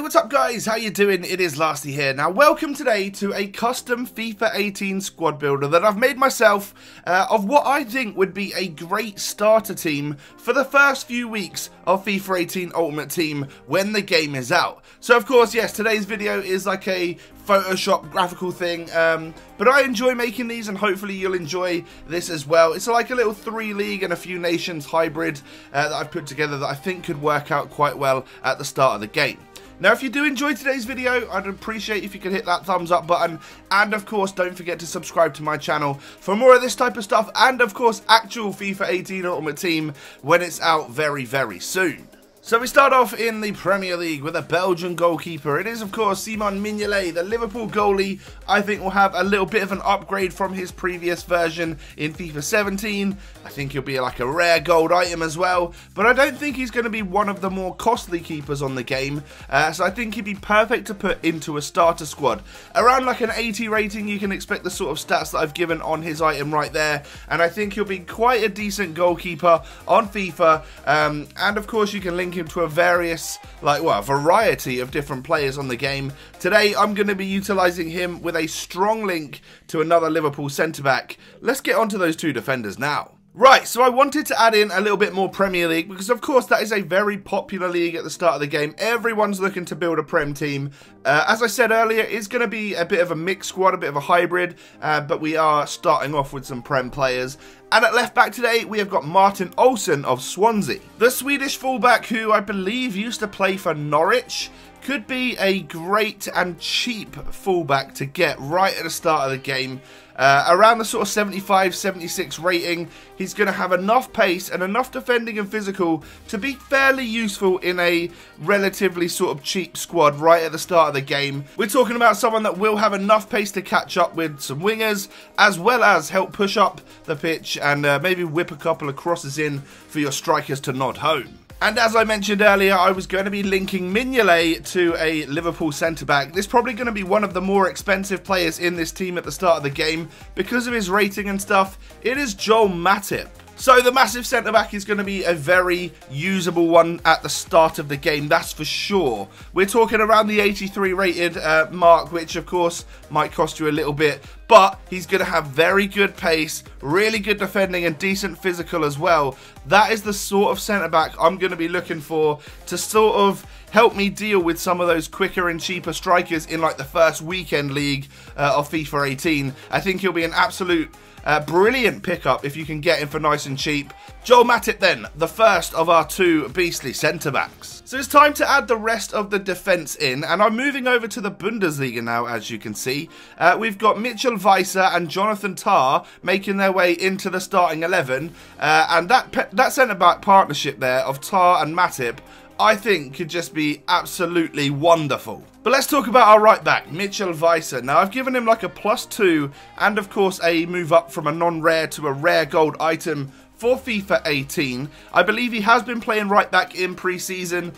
Hey, what's up guys? How you doing? It is Lasty here. Now, welcome today to a custom FIFA 18 squad builder that I've made myself of what I think would be a great starter team for the first few weeks of FIFA 18 Ultimate Team when the game is out. So, of course, yes, today's video is like a Photoshop graphical thing, but I enjoy making these and hopefully you'll enjoy this as well. It's like a little 3-league and a few nations hybrid that I've put together that I think could work out quite well at the start of the game. Now, if you do enjoy today's video, I'd appreciate if you could hit that thumbs up button, and of course, don't forget to subscribe to my channel for more of this type of stuff, and of course, actual FIFA 18 Ultimate Team when it's out very, very soon. So we start off in the Premier League with a Belgian goalkeeper. It is, of course, Simon Mignolet, the Liverpool goalie. I think will have a little bit of an upgrade from his previous version in FIFA 17. I think he'll be like a rare gold item as well. But I don't think he's going to be one of the more costly keepers on the game. So I think he'd be perfect to put into a starter squad. Around like an 80 rating, you can expect the sort of stats that I've given on his item right there. And I think he'll be quite a decent goalkeeper on FIFA. And of course, you can link him to a variety of different players on the game. Today I'm going to be utilising him with a strong link to another Liverpool centre-back. Let's get onto those two defenders now. Right, so I wanted to add in a little bit more Premier League because, of course, that is a very popular league at the start of the game. Everyone's looking to build a Prem team. As I said earlier, it's going to be a bit of a mixed squad, a bit of a hybrid, but we are starting off with some Prem players. And at left back today, we have got Martin Olsson of Swansea. The Swedish fullback, who I believe used to play for Norwich, could be a great and cheap fullback to get right at the start of the game. Around the sort of 75, 76 rating, he's going to have enough pace and enough defending and physical to be fairly useful in a relatively sort of cheap squad right at the start of the game. We're talking about someone that will have enough pace to catch up with some wingers, as well as help push up the pitch and maybe whip a couple of crosses in for your strikers to nod home. And as I mentioned earlier, I was going to be linking Mignolet to a Liverpool centre-back. This is probably going to be one of the more expensive players in this team at the start of the game. Because of his rating and stuff, it is Joel Matip. So the massive centre-back is going to be a very usable one at the start of the game, that's for sure. We're talking around the 83 rated mark, which of course might cost you a little bit. But he's going to have very good pace, really good defending and decent physical as well. That is the sort of centre-back I'm going to be looking for to sort of help me deal with some of those quicker and cheaper strikers in like the first weekend league of FIFA 18. I think he'll be an absolute brilliant pickup if you can get him for nice and cheap. Joel Matip then, the first of our two beastly centre-backs. So it's time to add the rest of the defence in, and I'm moving over to the Bundesliga now, as you can see. We've got Mitchell Weiser and Jonathan Tah making their way into the starting 11, and that centre-back partnership there of Tah and Matip, I think could just be absolutely wonderful. But let's talk about our right back, Mitchell Weiser. Now, I've given him like a +2 and, of course, a move up from a non-rare to a rare gold item for FIFA 18. I believe he has been playing right back in pre-season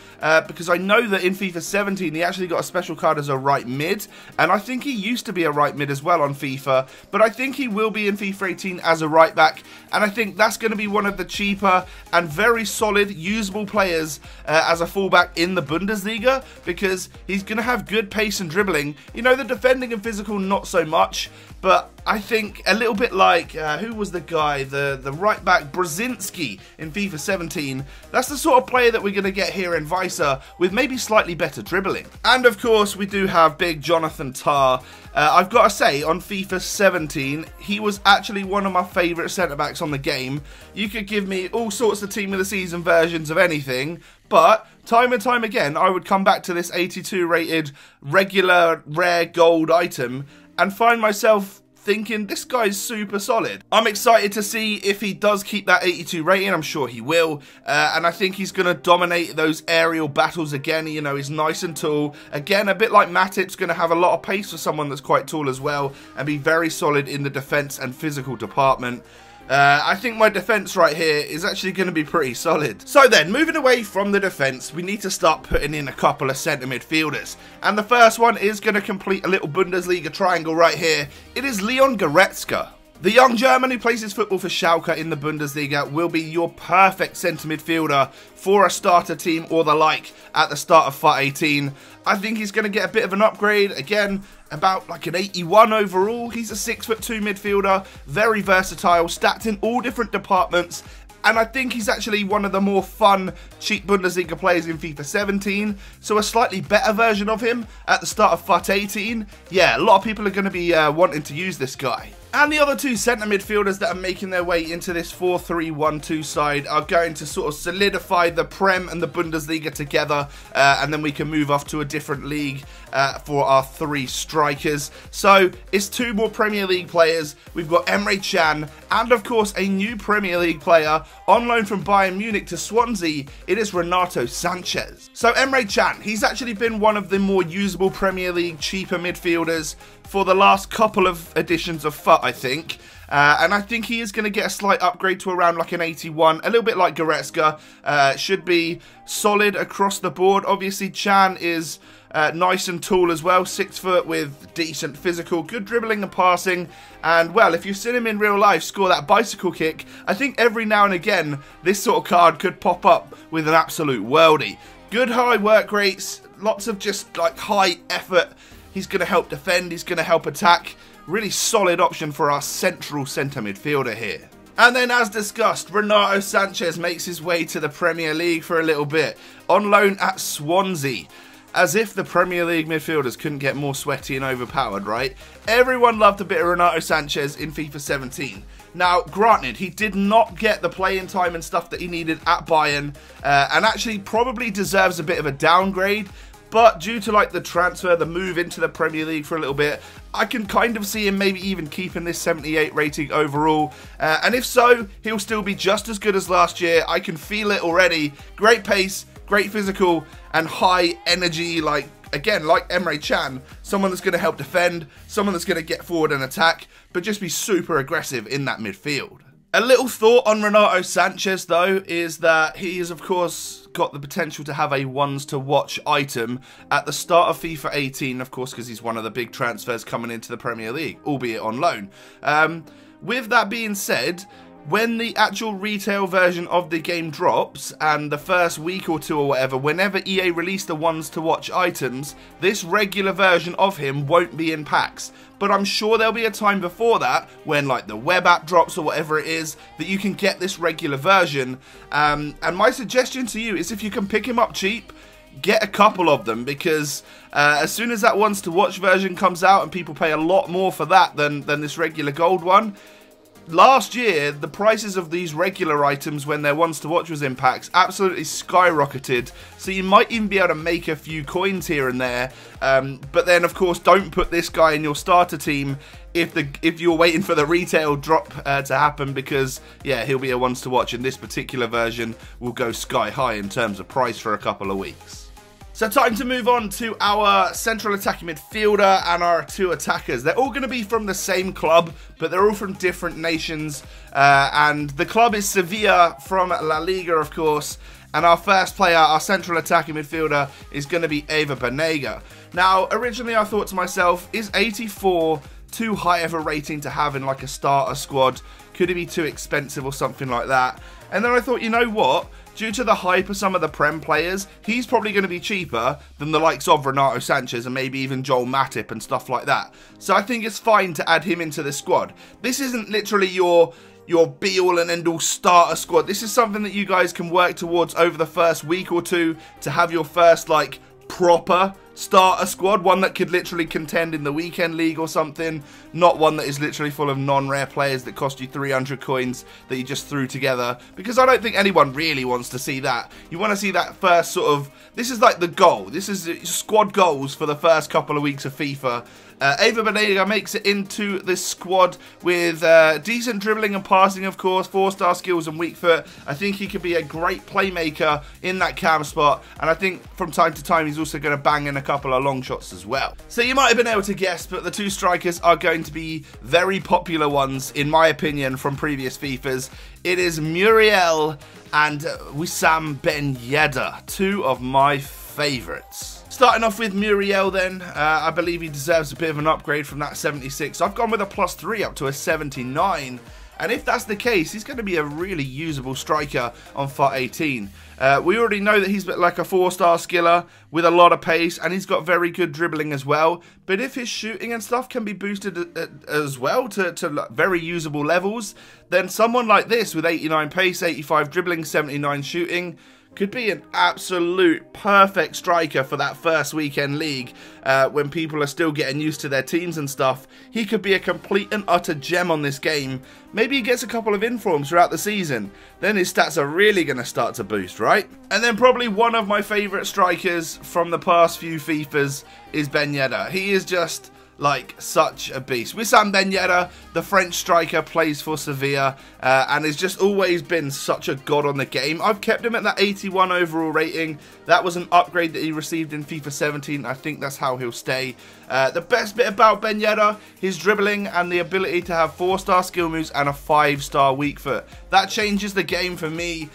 because I know that in FIFA 17 he actually got a special card as a right mid, and I think he used to be a right mid as well on FIFA, but I think he will be in FIFA 18 as a right back, and I think that's going to be one of the cheaper and very solid usable players as a fullback in the Bundesliga, because he's going to have good pace and dribbling. You know, the defending and physical not so much, but I think a little bit like, who was the guy, the right back Brzezinski in FIFA 17. That's the sort of player that we're going to get here in Weiser, with maybe slightly better dribbling. And of course we do have big Jonathan Tah. I've got to say, on FIFA 17 he was actually one of my favourite centre-backs on the game. You could give me all sorts of team of the season versions of anything, but time and time again I would come back to this 82 rated regular rare gold item and find myself thinking this guy's super solid. I'm excited to see if he does keep that 82 rating. I'm sure he will, and I think he's going to dominate those aerial battles again. You know, he's nice and tall. Again, a bit like Matip's going to have a lot of pace for someone that's quite tall as well, and be very solid in the defence and physical department. I think my defence right here is actually going to be pretty solid. So then, moving away from the defence, we need to start putting in a couple of centre midfielders. And the first one is going to complete a little Bundesliga triangle right here. It is Leon Goretzka. The young German who plays his football for Schalke in the Bundesliga will be your perfect centre midfielder for a starter team or the like at the start of FUT 18. I think he's going to get a bit of an upgrade. Again, about like an 81 overall. He's a 6'2" midfielder, very versatile, stacked in all different departments. And I think he's actually one of the more fun, cheap Bundesliga players in FIFA 17. So a slightly better version of him at the start of FUT 18. Yeah, a lot of people are going to be wanting to use this guy. And the other two centre midfielders that are making their way into this 4-3-1-2 side are going to sort of solidify the Prem and the Bundesliga together, and then we can move off to a different league for our three strikers. So it's two more Premier League players. We've got Emre Can and of course a new Premier League player on loan from Bayern Munich to Swansea. It is Renato Sanches. So Emre Can, he's actually been one of the more usable Premier League cheaper midfielders for the last couple of editions of FUT, I think. And I think he is going to get a slight upgrade to around like an 81, a little bit like Goretzka. Should be solid across the board. Obviously, Can is nice and tall as well, 6 foot with decent physical, good dribbling and passing. And well, if you've seen him in real life score that bicycle kick, I think every now and again this sort of card could pop up with an absolute worldie. Good high work rates, lots of just like high effort. He's going to help defend, he's going to help attack. Really solid option for our central centre midfielder here. And then, as discussed, Renato Sanches makes his way to the Premier League for a little bit, on loan at Swansea. As if the Premier League midfielders couldn't get more sweaty and overpowered, right? Everyone loved a bit of Renato Sanches in FIFA 17. Now, granted, he did not get the playing time and stuff that he needed at Bayern, and actually probably deserves a bit of a downgrade. But due to like the transfer, the move into the Premier League for a little bit, I can kind of see him maybe even keeping this 78 rating overall. And if so, he'll still be just as good as last year. I can feel it already. Great pace, great physical, and high energy, like, again, like Emre Can. Someone that's going to help defend, someone that's going to get forward and attack, but just be super aggressive in that midfield. A little thought on Renato Sanches, though, is that he is, of course, got the potential to have a ones to watch item at the start of FIFA 18, of course, because he's one of the big transfers coming into the Premier League, albeit on loan. With that being said, when the actual retail version of the game drops, and the first week or two or whatever, whenever EA release the ones to watch items, this regular version of him won't be in packs. But I'm sure there'll be a time before that, when like the web app drops or whatever it is, that you can get this regular version. And my suggestion to you is if you can pick him up cheap, get a couple of them, because as soon as that ones to watch version comes out and people pay a lot more for that than this regular gold one. Last year, the prices of these regular items when their ones to watch was in packs absolutely skyrocketed, so you might even be able to make a few coins here and there, but then of course don't put this guy in your starter team if you're waiting for the retail drop to happen, because yeah, he'll be a ones to watch and this particular version will go sky high in terms of price for a couple of weeks. So time to move on to our central attacking midfielder and our two attackers. They're all going to be from the same club, but they're all from different nations. And the club is Sevilla from La Liga, of course. And our first player, our central attacking midfielder, is going to be Eva Banega. Now, originally I thought to myself, is 84 too high of a rating to have in like a starter squad? Could it be too expensive or something like that? And then I thought, you know what? Due to the hype of some of the Prem players, he's probably going to be cheaper than the likes of Renato Sanches and maybe even Joel Matip and stuff like that. So I think it's fine to add him into the squad. This isn't literally your be-all and end-all starter squad. This is something that you guys can work towards over the first week or two to have your first, like, proper starter squad, one that could literally contend in the weekend league or something, not one that is literally full of non-rare players that cost you 300 coins that you just threw together, because I don't think anyone really wants to see that. You want to see that first sort of, this is like the goal, this is squad goals for the first couple of weeks of FIFA. Eva Banega makes it into this squad with decent dribbling and passing, of course, 4-star skills and weak foot. I think he could be a great playmaker in that cam spot, and I think from time to time he's also going to bang in a couple of long shots as well. So you might have been able to guess, but the two strikers are going to be very popular ones, in my opinion, from previous FIFAs. It is Muriel and Wissam Ben Yedder, two of my favourites. starting off with Muriel then, I believe he deserves a bit of an upgrade from that 76. I've gone with a +3 up to a 79. And if that's the case, he's going to be a really usable striker on FUT 18. We already know that he's like a 4-star skiller with a lot of pace, and he's got very good dribbling as well. But if his shooting and stuff can be boosted as well to very usable levels, then someone like this with 89 pace, 85 dribbling, 79 shooting could be an absolute perfect striker for that first weekend league when people are still getting used to their teams and stuff. He could be a complete and utter gem on this game. Maybe he gets a couple of informs throughout the season. Then his stats are really going to start to boost, right? And then probably one of my favourite strikers from the past few FIFAs is Ben Yedder. He is just like such a beast. Wissam Ben Yedder, the French striker, plays for Sevilla and has just always been such a god on the game. I've kept him at that 81 overall rating. That was an upgrade that he received in FIFA 17. I think that's how he'll stay. The best bit about Ben Yedder, his dribbling and the ability to have 4-star skill moves and a 5-star weak foot. That changes the game for me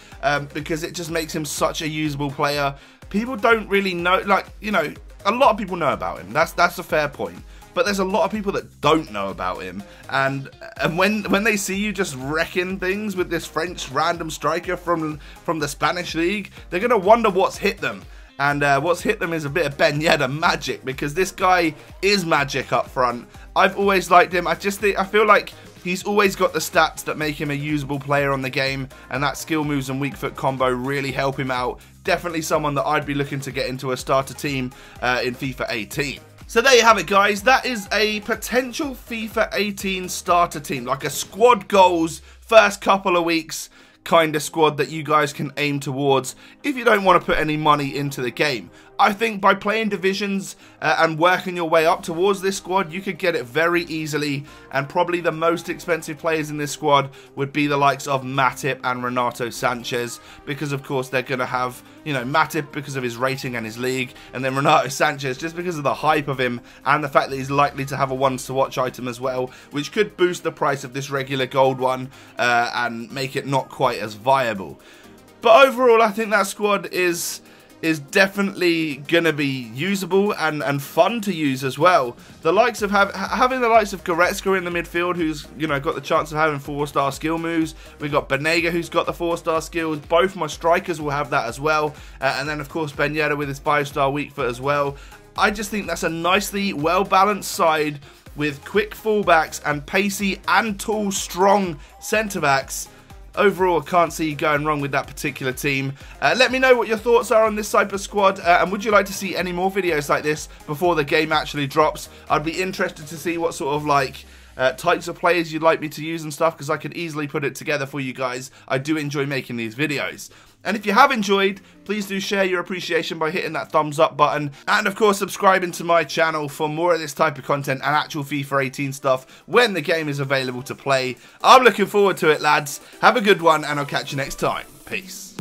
because it just makes him such a usable player. People don't really know, like, you know, a lot of people know about him. That's a fair point. But there's a lot of people that don't know about him, and when they see you just wrecking things with this French random striker from the Spanish league, they're gonna wonder what's hit them. And what's hit them is a bit of Ben Yedder magic, because this guy is magic up front. I've always liked him. I feel like he's always got the stats that make him a usable player on the game, and that skill moves and weak foot combo really help him out. Definitely someone that I'd be looking to get into a starter team in FIFA 18. So there you have it, guys. That is a potential FIFA 18 starter team, like a squad goals first couple of weeks kind of squad that you guys can aim towards if you don't want to put any money into the game. I think by playing divisions and working your way up towards this squad, you could get it very easily, and probably the most expensive players in this squad would be the likes of Matip and Renato Sanches, because of course they're going to have, you know, Matip because of his rating and his league, and then Renato Sanches just because of the hype of him and the fact that he's likely to have a ones to watch item as well, which could boost the price of this regular gold one and make it not quite as viable. But overall, I think that squad is definitely gonna be usable and fun to use as well. The likes of having the likes of Goretzka in the midfield, who's, you know, got the chance of having 4-star skill moves. We've got Banega, who's got the 4-star skills. Both my strikers will have that as well, and then of course Ben Yedder with his 5-star weak foot as well. I just think that's a nicely well balanced side with quick fullbacks and pacey and tall, strong centre backs. Overall, I can't see you going wrong with that particular team. Let me know what your thoughts are on this type of squad, and would you like to see any more videos like this before the game actually drops? I'd be interested to see what sort of like types of players you'd like me to use and stuff, because I could easily put it together for you guys. I do enjoy making these videos. And if you have enjoyed, please do share your appreciation by hitting that thumbs up button. And of course, subscribing to my channel for more of this type of content and actual FIFA 18 stuff when the game is available to play. I'm looking forward to it, lads. Have a good one, and I'll catch you next time. Peace.